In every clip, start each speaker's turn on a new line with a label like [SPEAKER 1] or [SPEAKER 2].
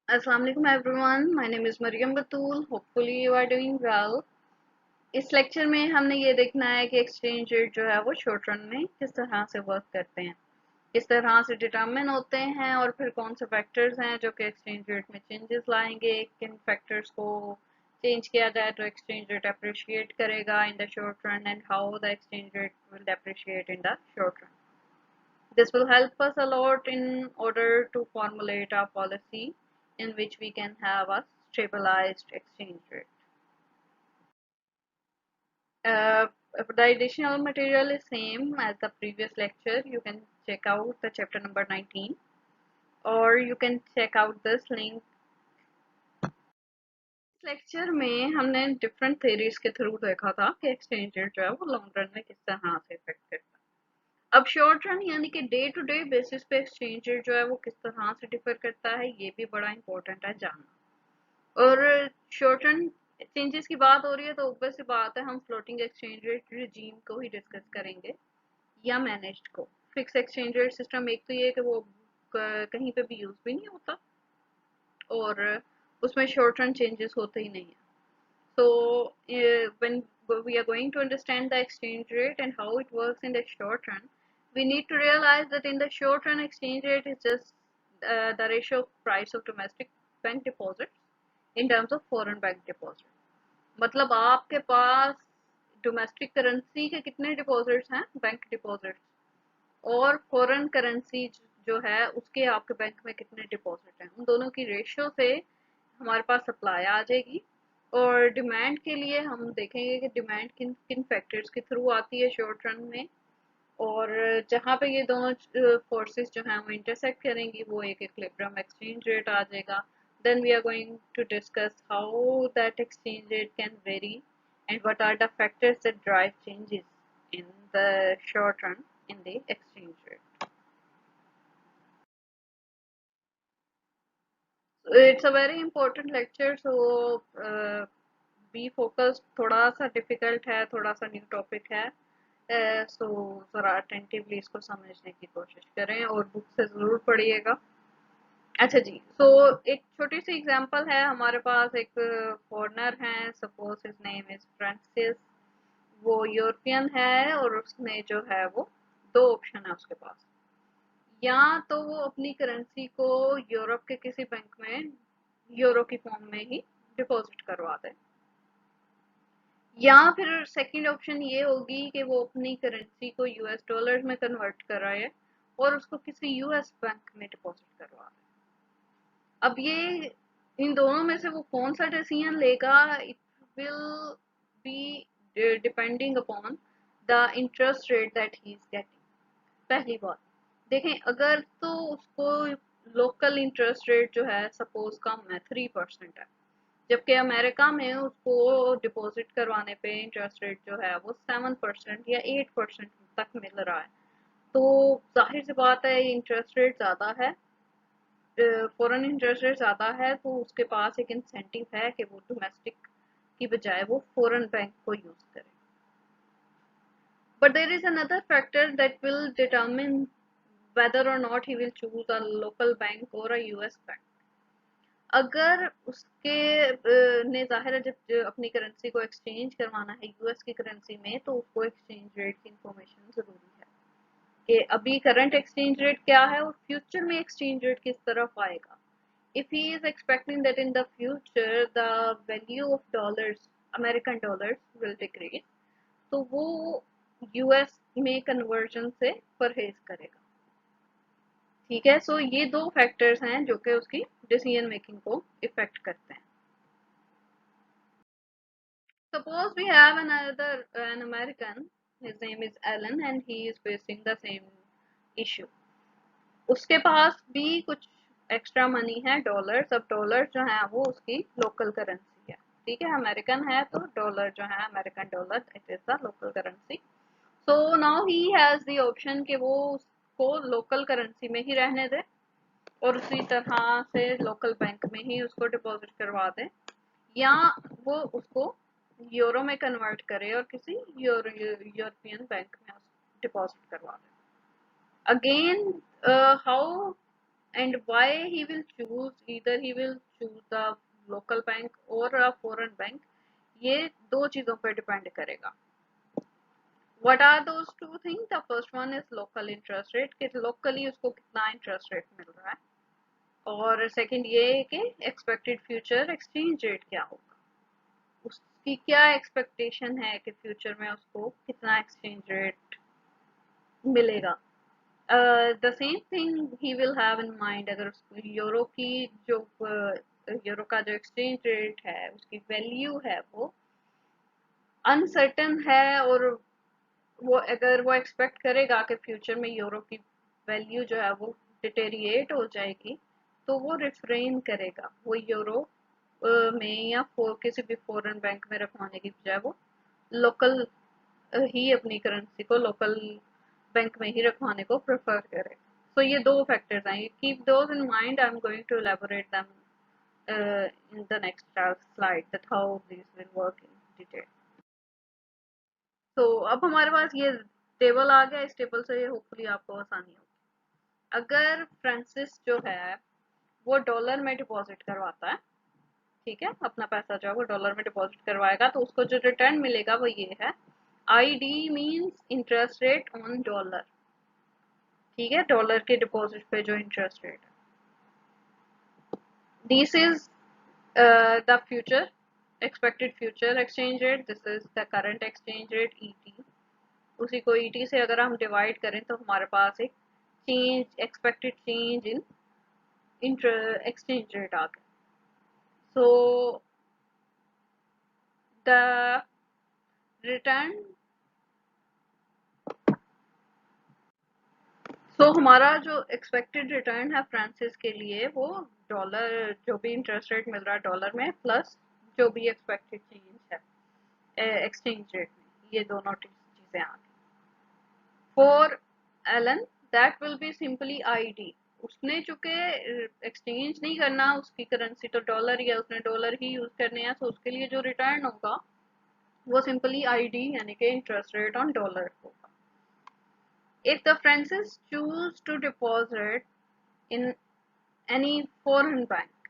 [SPEAKER 1] Assalamu alaikum everyone. My name is Mariam Batul. Hopefully you are doing well. इस lecture में हमने ये देखना है कि एक्सचेंज रेट जो है वो शॉर्ट रन में किस तरह से वर्क करते हैं, किस तरह से डिटरमिन होते हैं और फिर कौन से फैक्टर्स हैं जो कि एक्सचेंज रेट में चेंजेस लाएंगे, किन फैक्टर्स को चेंज किया जाए तो एक्सचेंज रेट अप्रिशिएट करेगा इन the short run and how the exchange rate will appreciate in the short run. This will help us a lot in order to formulate our policy in which we can have a stabilized exchange rate. Uh, the additional material is same as the previous lecture. You can check out the chapter number 19 or you can check out this link. इस lecture में हमने different theories के through देखा था कि exchange rate जो है वो लॉन्ग रन में किस तरह से इफेक्ट करता है. अब शॉर्ट रन यानी कि डे टू डे बेसिस पे एक्सचेंज रेट जो है वो किस तरह से डिफर करता है, ये भी बड़ा इंपॉर्टेंट है जानना. और शॉर्ट रन चेंजेस की बात हो रही है तो ऑब्वियस सी बात है हम फ्लोटिंग एक्सचेंज रेट रिजीम को ही डिस्कस करेंगे या मैनेज्ड को. फिक्स एक्सचेंज रेट सिस्टम एक तो ये है कि वो कहीं पे भी यूज भी नहीं होता और उसमें शॉर्ट रन चेंजेस होते ही नहीं है. So when we are going to understand the exchange rate and how it works in the short run, we need to realize that in the short run exchange rate is just the ratio of price of domestic bank deposits in terms of foreign bank deposit. मतलब आपके पास domestic currency के कितने deposits हैं, bank deposits, और foreign currency जो है उसके आपके बैंक में कितने डिपॉजिट हैं, उन दोनों की रेशियो से हमारे पास सप्लाई आ जाएगी. और डिमांड के लिए हम देखेंगे कि डिमांड किन किन फैक्टर्स के थ्रू आती है शॉर्ट रन में, और जहाँ पे ये दोनों फोर्सेस जो हैं वो इंटरसेक्ट करेंगी वो एक इक्विलिब्रियम एक्सचेंज रेट आ जाएगा. Then we are going to discuss how that exchange rate can vary and what are the factors that drive changes in the short run in the exchange rate. So it's a very important lecture, so be focused. थोड़ा सा difficult है, थोड़ा सा new topic है, so ज़रा attentively इसको समझने की कोशिश करें और बुक से ज़रूर पढ़िएगा. अच्छा जी, so एक छोटी सी एग्जांपल है. हमारे पास एक फॉरनर है, suppose his name is Francis. वो यूरोपियन है और उसने जो है वो दो ऑप्शन है उसके पास. या तो वो अपनी करेंसी को यूरोप के किसी बैंक में यूरो की फॉर्म में ही डिपॉजिट करवा दे, या फिर सेकंड ऑप्शन ये होगी कि वो अपनी करेंसी को यूएस डॉलर में कन्वर्ट कराए और उसको किसी यूएस बैंक में डिपॉजिट करवा दे. अब ये इन दोनों में से वो कौन सा डिसीजन लेगा, it will be depending upon the interest rate that he is getting. पहली बात देखें, अगर तो उसको लोकल इंटरेस्ट रेट जो है सपोज कम है 3% है, जबकि अमेरिका में उसको डिपॉजिट करवाने पे इंटरेस्ट रेट जो है वो 7% या 8% तक मिल रहा है. तो जाहिर सी बात है इंटरेस्ट रेट ज़्यादा है, फॉरेन इंटरेस्ट रेट ज़्यादा है, तो उसके पास एक इंसेंटिव है कि वो डोमेस्टिक की बजाय वो फॉरेन बैंक को यूज़ करे. But there is another factor that will determine whether or not he will choose a local bank or a US bank. अगर उसके ने जाहिर है जब अपनी करेंसी को एक्सचेंज करवाना है यूएस की करेंसी में तो उसको एक्सचेंज रेट की इंफॉर्मेशन ज़रूरी है कि अभी करंट एक्सचेंज रेट क्या है और फ्यूचर में एक्सचेंज रेट किस तरफ आएगा. If he is expecting that in the future the value of dollars, American dollars will decrease, तो वो यूएस में कन्वर्जन से परहेज करेगा. ठीक है, सो ये दो फैक्टर्स हैं जो कि उसकी डिसीजन मेकिंग को इफेक्ट करते हैं. Suppose we have an American, his name is Alan and he is facing the same issue. उसके पास भी कुछ एक्स्ट्रा मनी है डॉलर्स. अब डॉलर जो है वो उसकी लोकल करेंसी है. ठीक है, अमेरिकन है तो डॉलर जो है American dollar it is the local currency. So now he has the option कि वो उसको लोकल करेंसी में ही रहने दे और उसी तरह से लोकल बैंक में ही उसको डिपॉजिट करवा दे, या वो उसको यूरो में कन्वर्ट करे और किसी यूरोपियन बैंक में डिपॉजिट करवा दे. Again how and why he will choose, either he will choose the local bank or a foreign bank, ये दो चीजों पर डिपेंड करेगा. What are those two things? The first one is local interest rate, कि locally उसको कितना interest rate मिल रहा है, और सेकंड ये है कि expected future exchange rate क्या होगा, उसकी क्या एक्सपेक्टेशन है कि फ्यूचर में उसको कितना एक्सचेंज रेट मिलेगा. The same thing he will have in mind, अगर उसको यूरो की जो यूरो का जो एक्सचेंज रेट है उसकी वैल्यू है वो अनसर्टन है, और वो अगर वो एक्सपेक्ट करेगा कि फ्यूचर में यूरो की वैल्यू जो है वो डिटेरिएट हो जाएगी, तो वो रिफ्रेन करेगा, वो यूरो में या किसी भी फॉरेन बैंक में रखवाने की बजाय वो लोकल ही अपनी करेंसी को लोकल बैंक में ही रखवाने को प्रेफर करे. सो ये दो फैक्टर्स हैं, keep those in mind. I am going to elaborate them in the next slide that how these will work in detail. तो अब हमारे पास ये टेबल आ गया, इस टेबल से होपफुली आपको आसानी होगी. अगर फ्रांसिस जो है वो डॉलर में डिपॉजिट करवाता है, ठीक है, अपना पैसा जो है वो डॉलर में डिपॉजिट करवाएगा, तो उसको जो रिटर्न मिलेगा वो ये है, ID means interest rate on dollar, ठीक है, डॉलर के डिपॉजिट पे जो इंटरेस्ट रेट है. This is the future expected future exchange rate, this is the current exchange rate ET. उसी को ET से अगर हम डिवाइड करें तो हमारे पास एक change, expected change in exchange rate आ गया. सो द रिटर्न, सो हमारा जो एक्सपेक्टेड रिटर्न है फ्रांसिस के लिए वो डॉलर, जो भी इंटरेस्ट रेट मिल रहा है डॉलर में, प्लस जो भी एक्सपेक्टेड चेंज है एक्सचेंज रेट में, ये दोनों चीजें आ गई. For Alan that will be simply ID. उसने चूंकि एक्सचेंज नहीं करना, उसकी करेंसी तो डॉलर ही है, उसने डॉलर ही यूज करने हैं, तो उसके लिए जो रिटर्न होगा वो सिंपली ID यानी कि इंटरेस्ट रेट ऑन डॉलर होगा. If the Francis choose to deposit in any foreign bank,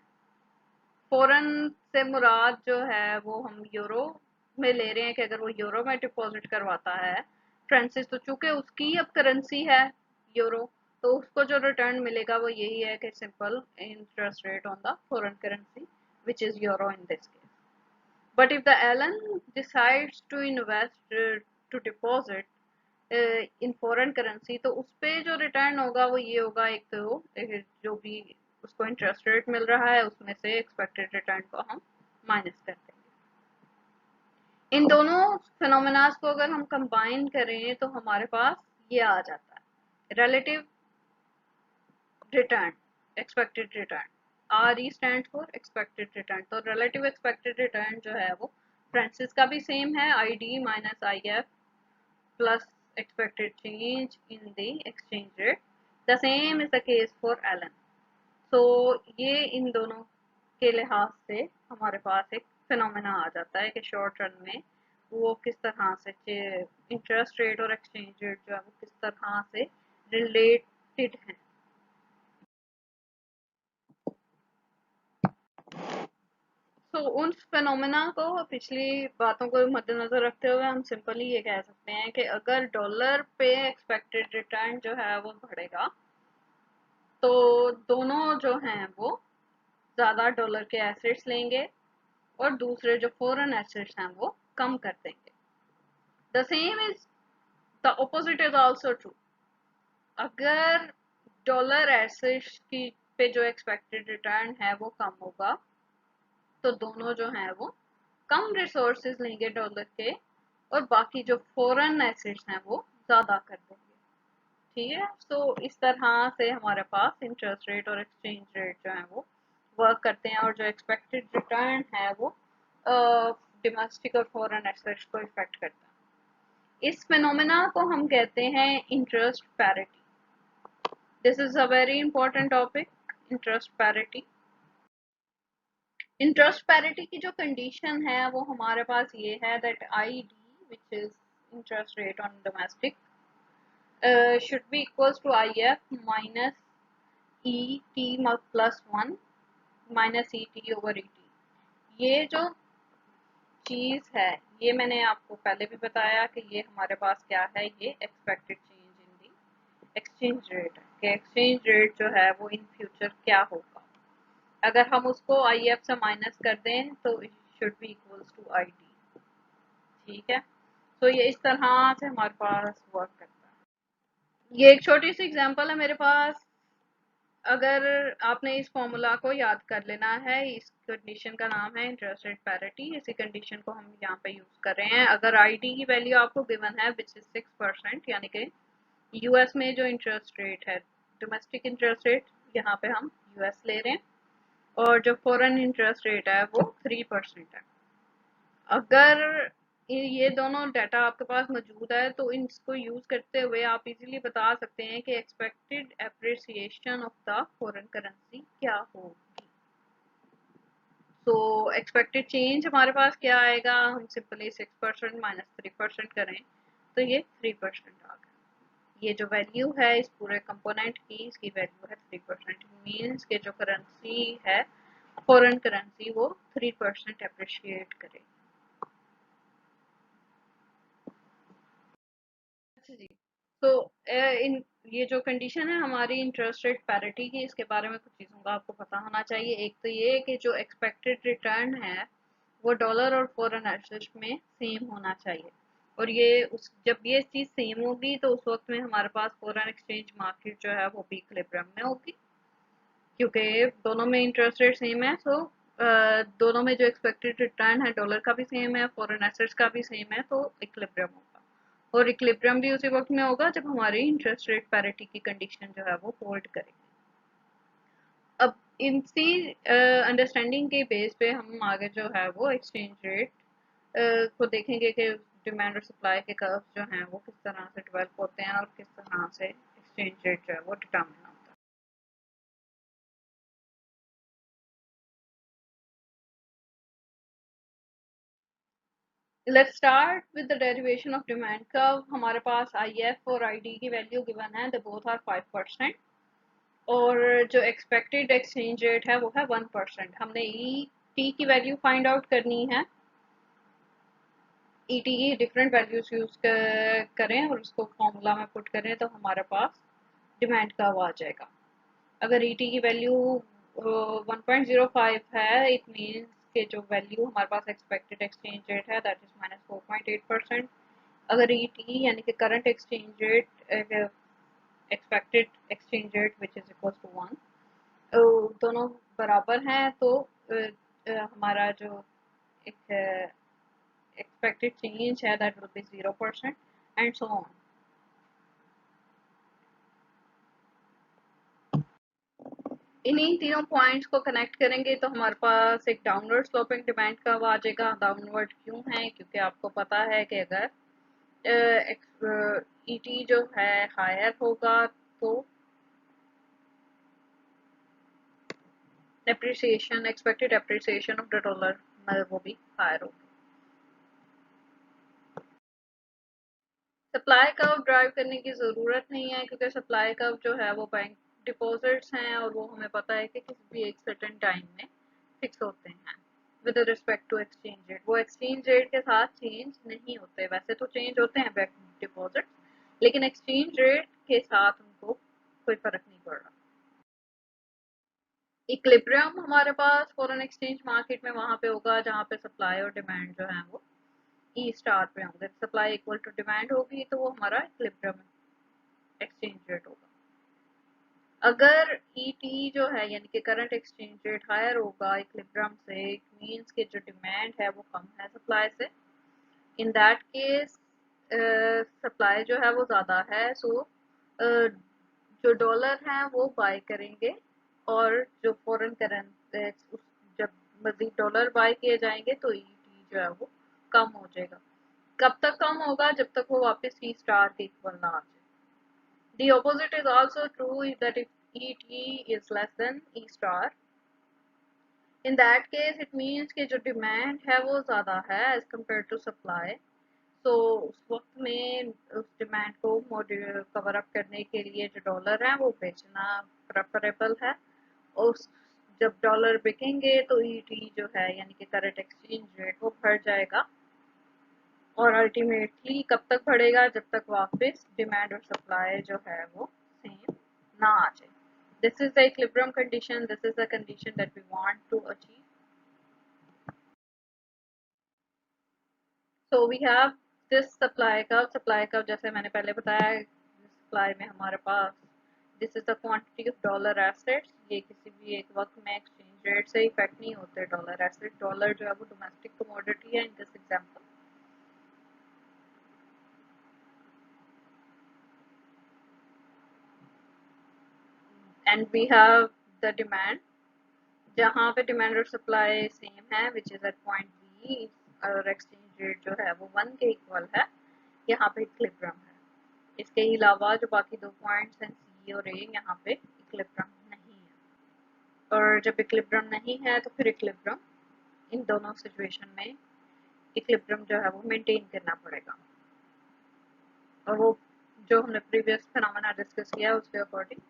[SPEAKER 1] foreign से मुराद जो है वो हम यूरो में ले रहे हैं, कि अगर वो यूरो में डिपॉजिट करवाता है फ्रांसिस, तो चूंकि उसकी अब करेंसी है यूरो, तो उसको जो रिटर्न मिलेगा वो यही है कि simple interest rate on the foreign currency which is euro in this case. But if the Alan decides to invest to deposit in foreign currency, तो उस पे जो रिटर्न होगा वो ये होगा, एक तो जो भी उसको इंटरेस्ट रेट मिल रहा है उसमें से एक्सपेक्टेड रिटर्न को हम माइनस कर देंगे. इन दोनों फिनोमेनास को अगर हम कंबाइन करें तो हमारे पास ये आ जाता है relative return, expected return. RE stand for expected return. तो रिलेटिव एक्सपेक्टेड रिटर्न जो है वो फ्रांसिस का भी सेम है, ID minus IF plus expected change in the exchange rate. The same is the case for Allen. So ये इन दोनों के लिहाज से हमारे पास एक फिनोमेना आ जाता है कि शॉर्ट रन में वो किस तरह से इंटरेस्ट रेट और एक्सचेंज रेट जो है वो किस तरह से रिलेटेड हैं. तो उन फिनोमेना को, पिछली बातों को मद्देनजर रखते हुए हम सिंपली ये कह सकते हैं कि अगर डॉलर पे एक्सपेक्टेड रिटर्न जो है वो बढ़ेगा, तो दोनों जो हैं वो ज़्यादा डॉलर के एसेट्स लेंगे और दूसरे जो फॉरेन एसेट्स हैं वो कम कर देंगे. The same is the opposite is also true. अगर डॉलर एसेट्स की पे जो एक्सपेक्टेड रिटर्न है वो कम होगा, तो दोनों जो हैं वो कम रिसोर्सेज लेंगे डॉलर के, और बाकी जो फॉरेन एसेट्स हैं वो ज़्यादा कर देंगे. ठीक है, तो इस तरह से हमारे पास इंटरेस्ट रेट और एक्सचेंज रेट जो है वो वर्क करते हैं, और जो एक्सपेक्टेड रिटर्न है वो डोमेस्टिक और फॉरेन एसेट्स को इफेक्ट करता है. इस फिनोमेना को हम कहते हैं interest parity. This is a very important topic, interest parity. Interest parity की जो कंडीशन है वो हमारे पास ये है that ID which is interest rate on domestic should be equals to IF minus E T plus one minus E T over E T. ये जो चीज़ है, ये मैंने आपको पहले भी बताया कि ये हमारे पास क्या है, ये expected change in the exchange rate है कि एक्सचेंज रेट जो है वो इन फ्यूचर क्या होगा। अगर हम उसको आई एफ से माइनस कर दें तो it should be equals to I T. ठीक है, तो ये इस तरह से हमारे पास वर्क करता है। ये एक छोटी सी एग्जांपल है मेरे पास। अगर आपने इस फॉर्मूला को याद कर लेना है, इस कंडीशन का नाम है इंटरेस्ट रेट पैरिटी। इसी कंडीशन को हम यहाँ पे यूज कर रहे हैं। अगर आईटी की वैल्यू आपको गिवन है विच इज 6%, यानी कि यूएस में जो इंटरेस्ट रेट है, डोमेस्टिक इंटरेस्ट रेट, यहाँ पे हम यूएस ले रहे हैं, और जो फॉरेन इंटरेस्ट रेट है वो 3% है। अगर ये दोनों डाटा आपके पास मौजूद है तो इनको यूज करते हुए आप इजीली बता सकते हैं कि expected appreciation of the foreign currency क्या होगी। तो एक्सपेक्टेड चेंज हमारे पास क्या आएगा, हम सिंपली 6% माइनस 3% करें तो ये 3% आ गया। ये जो वैल्यू है इस पूरे कंपोनेंट की, इसकी वैल्यू है 3%। मीन्स के जो करेंसी है, फॉरेन करेंसी, वो 3% अप्रिशिएट करेगी। अच्छा जी, तो इन ये जो कंडीशन है हमारी इंटरेस्ट रेट पैरिटी की, इसके बारे में कुछ चीज़ों का आपको पता होना चाहिए। एक तो ये कि जो एक्सपेक्टेड रिटर्न है वो डॉलर और फॉरेन एसेट्स में सेम होना चाहिए, और ये उस जब ये चीज़ सेम होगी तो उस वक्त में हमारे पास फॉरेन एक्सचेंज मार्केट जो है वो भी इक्विलिब्रियम में होगी, क्योंकि दोनों में इंटरेस्ट रेट सेम है। सो दोनों में जो एक्सपेक्टेड रिटर्न है डॉलर का भी सेम है, फॉरेन एसेट्स का भी सेम है, तो इक्विलिब्रियम होगा। और इक्विलिब्रियम भी उसी वक्त में होगा जब हमारी इंटरेस्ट रेट पैरिटी की कंडीशन जो है वो होल्ड करेगी। अब इसी अंडरस्टैंडिंग के बेस पे हम आगे जो है वो एक्सचेंज रेट को देखेंगे कि डिमांड और सप्लाई के कर्व जो हैं वो किस तरह से डेवलप होते हैं और किस तरह से एक्सचेंज रेट जो है वो डिटर्मिन होता है। Let's start with the derivation of demand curve. हमारे पास आई एफ और आई डी की वैल्यू गिवन है, द बोथ आर 5%, और जो एक्सपेक्टेड एक्सचेंज रेट है वो है 1%। हमने ई टी की वैल्यू फाइंड आउट करनी है। ई टी की डिफरेंट वैल्यूज यूज करें और उसको फॉर्मूला में पुट करें तो हमारे पास डिमांड कर्व आ जाएगा। अगर ई टी की वैल्यू 1.05 है, इट मीन्स के जो वैल्यू हमारे पास एक्सपेक्टेड एक्सचेंज रेट है दैट इज -4.8%। अगर ई टी यानी कि current exchange rate, expected exchange rate which is equal to 1, दोनों बराबर हैं तो हमारा जो एक expected change है that will be 0% and so on। इन्हीं तीनों पॉइंट्स को कनेक्ट करेंगे तो हमारे पास एक डाउनवर्ड स्लोपिंग डिमांड कर्व आ जाएगा। डाउनवर्ड क्यों है, क्योंकि आपको पता है कि अगर ईटी जो है हायर होगा तो appreciation, expected appreciation of the dollar वो भी हायर होगी। सप्लाई कर्व ड्राइव करने की ज़रूरत नहीं है, क्योंकि सप्लाई कर्व जो है वो बैंक डिपॉजिट्स हैं और वो हमें पता है कि किसी भी एक सर्टेन टाइम में फिक्स होते हैं with respect to exchange rate. वो एक्सचेंज रेट के साथ चेंज नहीं होते, वैसे तो चेंज होते हैं बैंक डिपॉजिट्स, लेकिन एक्सचेंज रेट के साथ उनको कोई फर्क नहीं पड़ रहा। इक्विलिब्रियम हमारे पास फॉरेन एक्सचेंज मार्केट में वहां पे होगा जहाँ पे सप्लाई और डिमांड जो है वो ई स्टार पे होंगे। सप्लाई इक्वल टू डिमांड होगी तो वो हमारा इक्विलिब्रियम एक्सचेंज रेट होगा। अगर ई टी जो है यानी कि करंट एक्सचेंज रेट हायर होगा इक्विलिब्रियम से, इट मीन्स कि जो डिमांड है वो कम है सप्लाई से। इन दैट केस सप्लाई जो है वो ज़्यादा है, सो जो डॉलर हैं वो बाय करेंगे, और जो फॉरेन करेंसी जब मजीद डॉलर बाय किए जाएंगे तो ई टी जो है वो कम हो जाएगा। कब तक कम होगा, जब तक वो वापस ई स्टार के इक्वल ना आ जाए। The opposite is also true that if ET is less than E star, in that case it means कि जो demand है वो ज़्यादा है as compared to supply, तो उस वक्त में उस डिमांड को कवर अप करने के लिए जो डॉलर है वो बेचना प्रेफरेबल है। उस जब डॉलर बिकेंगे तो ईटी जो है यानी कि करंट एक्सचेंज रेट वो बढ़ जाएगा, और अल्टीमेटली कब तक बढ़ेगा, जब तक वापस डिमांड और सप्लाई जो है वो सेम ना आ जाए। This is the equilibrium condition, this is the condition that we want to achieve. So we have this supply curve जैसे मैंने पहले बताया, सप्लाई में हमारे पास this is the quantity of dollar assets. ये किसी भी एक वक्त में एक्सचेंज रेट से इफेक्ट नहीं होते डॉलर एसेट। डॉलर जो है वो डोमेस्टिक कमोडिटी है in this example. And we have the demand, जहाँ पे डिमांड और सप्लाई सेम है which is at point B, और एक्सचेंज रेट जो है वो 1 के इक्वल है, यहाँ पे इक्विलिब्रियम है। इसके अलावा जो बाकी दो पॉइंट्स हैं सी और ए, यहाँ पे इक्विलिब्रियम नहीं है। और जब इक्विलिब्रियम नहीं है तो फिर इक्विलिब्रियम इन दोनों सिचुएशन में इक्विलिब्रियम जो है वो मेंटेन करना पड़ेगा। और वो जो हमने प्रीवियस फिनोमेना डिस्कस किया उसके अकॉर्डिंग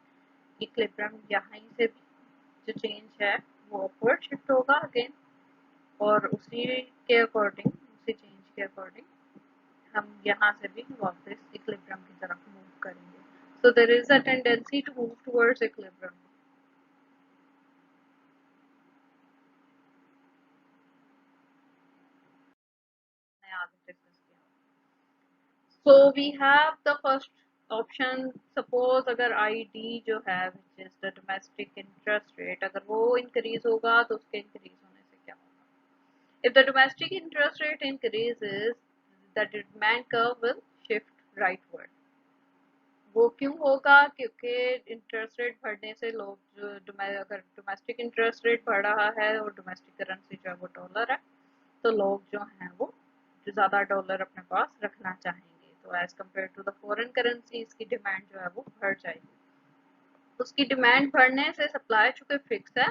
[SPEAKER 1] इक्विलिब्रियम यहाँ से भी जो चेंज है वो अपवर्ड शिफ्ट होगा अगेन, और उसी के अकॉर्डिंग उसी चेंज के अकॉर्डिंग हम यहाँ से भी वापस इक्विलिब्रियम की तरफ मूव करेंगे। So there is a tendency to move towards equilibrium. So we have the first option. Suppose अगर ID जो है which is the domestic interest rate, अगर वो increase होगा तो उसके increase होने से क्या होगा? If the domestic interest rate increases, the demand curve will shift rightward. वो क्यों होगा? क्योंकि इंटरेस्ट रेट बढ़ने से लोग जो अगर डोमेस्टिक इंटरेस्ट रेट बढ़ रहा है और डोमेस्टिक करेंसी जो है वो डॉलर है, तो लोग जो हैं वो ज़्यादा डॉलर अपने पास रखना चाहेंगे, तो as compare to the foreign currency इसकी डिमांड जो है वो बढ़ जाएगी। उसकी डिमांड बढ़ने से सप्लाई चूँकि फिक्स है,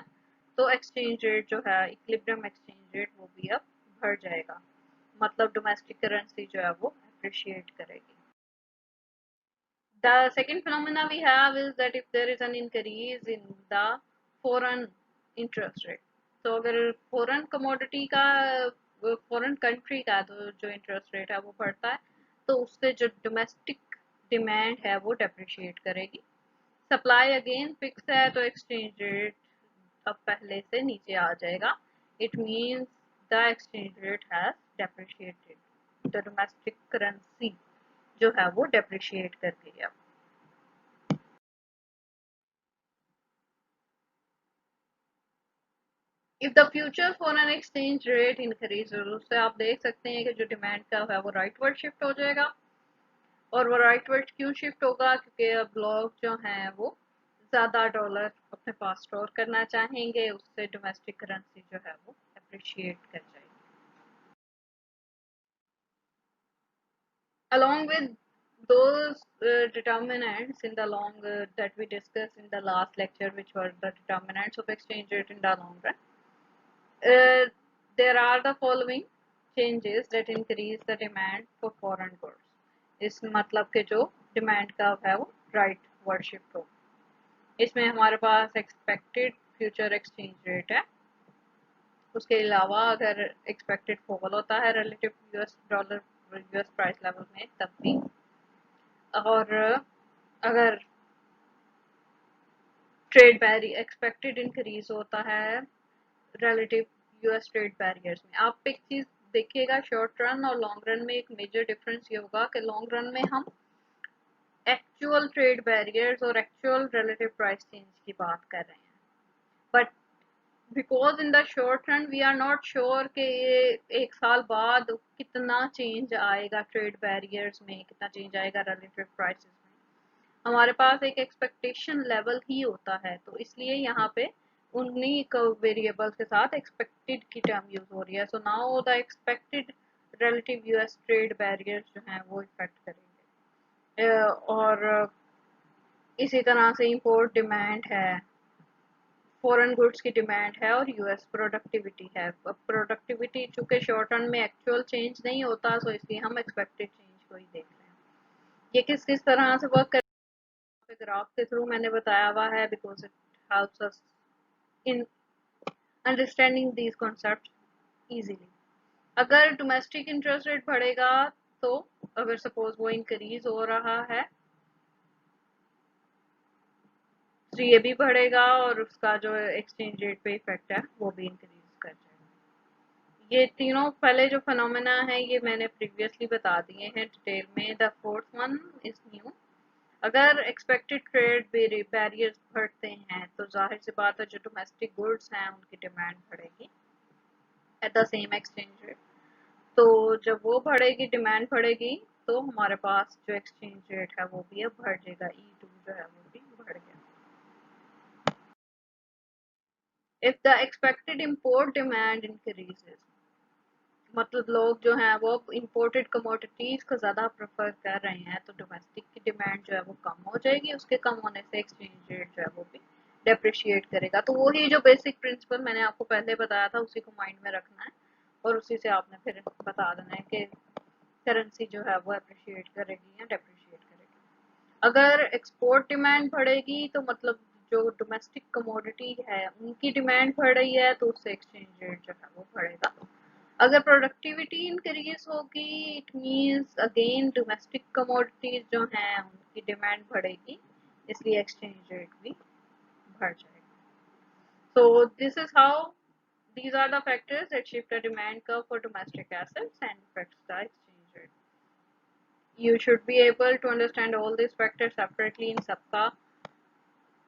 [SPEAKER 1] तो एक्सचेंज रेट जो है इक्विलिब्रियम एक्सचेंज रेट वो भी अब बढ़ जाएगा, मतलब डोमेस्टिक करेंसी जो है वो अप्रिशिएट करेगी। The second phenomena we have is that if there is an increase in the foreign interest rate, तो अगर foreign commodity का foreign country का तो जो interest rate है वो बढ़ता है, तो उससे जो domestic demand है वो depreciate करेगी। supply again fix है तो exchange rate अब पहले से नीचे आ जाएगा। It means the exchange rate has depreciated. The domestic currency जो है वो depreciate कर गई अब। If the future foreign exchange rate increase, उससे आप देख सकते हैं कि जो डिमांड का है वो राइटवर्ड शिफ्ट हो जाएगा। और वो राइटवर्ड क्यों शिफ्ट होगा? क्योंकि अब लोग जो हैं वो ज़्यादा डॉलर अपने पास स्टोर करना चाहेंगे, उससे डोमेस्टिक करेंसी जो है वो अप्रिशिएट कर जाएगी। along with those determinants in the long that we discussed in the last lecture, which were the determinants of exchange rate in the long run, uh, there are the following changes that increase the demand for foreign goods. इस मतलब के जो demand का है वो right word shift हो। इसमें हमारे पास एक्सपेक्टेड फ्यूचर एक्सचेंज रेट है, उसके अलावा अगर एक्सपेक्टेड फॉल होता है relative US dollar US price level में तब भी, और अगर ट्रेड बैरियर एक्सपेक्टेड इंक्रीज होता है रिलेटिव यूएस ट्रेड बैरियर्स में। आप एक चीज देखिएगा, शॉर्ट रन और लॉन्ग रन में एक मेजर डिफरेंस ये होगा कि लॉन्ग रन में हम एक्चुअल ट्रेड बैरियर्स और एक्चुअल रिलेटिव प्राइस चेंज की बात कर रहे हैं, but because in the short run we are not sure कि ये एक साल बाद कितना चेंज आएगा ट्रेड बैरियर्स में, कितना चेंज आएगा रिलेटिव प्राइसेस में। हमारे पास एक एक्सपेक्टेशन लेवल ही होता है, तो इसलिए यहाँ पे उन्हीं वेरिएबल्स के साथ एक्सपेक्टेड की टर्म यूज हो रही है। So now the expected relative US trade barriers जो हैं वो इफेक्ट करेंगे। और इसी तरह से इंपोर्ट डिमांड है, फॉरेन गुड्स की डिमांड है और यूएस प्रोडक्टिविटी है। अब प्रोडक्टिविटी चूंकि शॉर्ट टर्म में एक्चुअल चेंज नहीं होता, तो इसलिए हम एक्सपेक्टेड चेंज को ही देख रहे हैं। ये किस किस तरह से वर्क कर, ग्राफ के थ्रू मैंने बताया हुआ है, because it helps us in understanding these concept easily. अगर डोमेस्टिक इंटरेस्ट रेट बढ़ेगा, तो अगर सपोज वो इंक्रीज हो रहा है, तो ये भी बढ़ेगा और उसका जो एक्सचेंज रेट पे इफेक्ट है वो भी इंक्रीज कर जाएगा। ये तीनों पहले जो फिनोमेना है ये मैंने प्रीवियसली बता दिए हैं डिटेल में। The fourth one is new. अगर एक्सपेक्टेड ट्रेड बैरियर्स बढ़ते हैं, तो जाहिर सी बात है जो डोमेस्टिक गुड्स हैं उनकी डिमांड बढ़ेगी at the same exchange rate. तो जब वो बढ़ेगी, डिमांड बढ़ेगी, तो हमारे पास जो एक्सचेंज रेट है वो भी अब बढ़ जाएगा, E2 जो है वो भी बढ़ गया। If the expected import demand increases, मतलब लोग जो हैं वो इम्पोर्टेड कमोडिटीज को ज़्यादा प्रेफर कर रहे हैं, तो डोमेस्टिक की डिमांड जो है वो कम हो जाएगी। उसके कम होने से एक्सचेंज रेट जो है वो भी डेप्रिशिएट करेगा। तो वही जो बेसिक प्रिंसिपल मैंने आपको पहले बताया था उसी को माइंड में रखना है, और उसी से आपने फिर बता देना है कि करेंसी जो है वो अप्रिशिएट करेगी या डेप्रिशिएट करेगी। अगर एक्सपोर्ट डिमांड बढ़ेगी, तो मतलब जो डोमेस्टिक कमोडिटी है उनकी डिमांड बढ़ रही है, तो उससे एक्सचेंज रेट जो है वो बढ़ेगा। अगर प्रोडक्टिविटी इंक्रीज होगी, it means again domestic commodities जो हैं उनकी डिमांड बढ़ेगी, इसलिए एक्सचेंज रेट भी बढ़ जाएगा। So this is how these are the factors that shift the demand curve for domestic assets and affects the exchange rate. You should be able to understand all these factors separately। इन सबका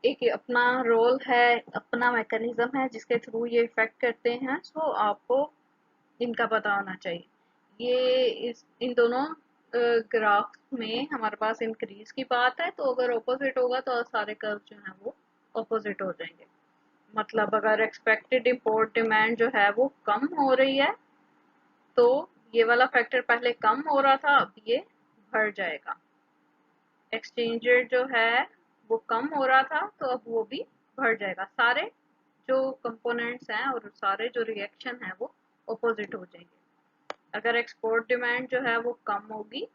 [SPEAKER 1] एक अपना role है, अपना mechanism है जिसके through ये effect करते हैं। सो आपको इनका पता होना चाहिए। ये इन दोनों ग्राफ में हमारे पास इंक्रीज की बात है, तो अगर ऑपोजिट होगा तो सारे कर्व जो हैं वो ऑपोजिट हो जाएंगे। मतलब अगर एक्सपेक्टेड इंपोर्ट डिमांड जो है वो कम हो रही है, तो ये वाला फैक्टर पहले कम हो रहा था, अब ये बढ़ जाएगा। एक्सचेंज रेट जो है वो कम हो रहा था, तो अब वो भी बढ़ जाएगा। सारे जो कंपोनेंट्स हैं और सारे जो रिएक्शन है वो ऑपोजिट हो जाएंगे। अगर एक्सपोर्ट डिमांड जो है वो कम होगी,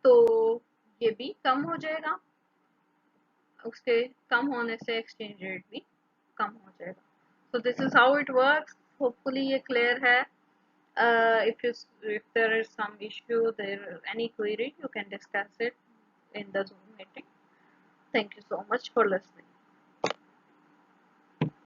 [SPEAKER 1] तो ये भी कम हो जाएगा। उसके कम होने से एक्सचेंज रेट भी कम हो जाएगा। So this is how it works. Hopefully ये clear है। If there is some issue, there any query, you can discuss it in the Zoom meeting. Thank you so much for listening.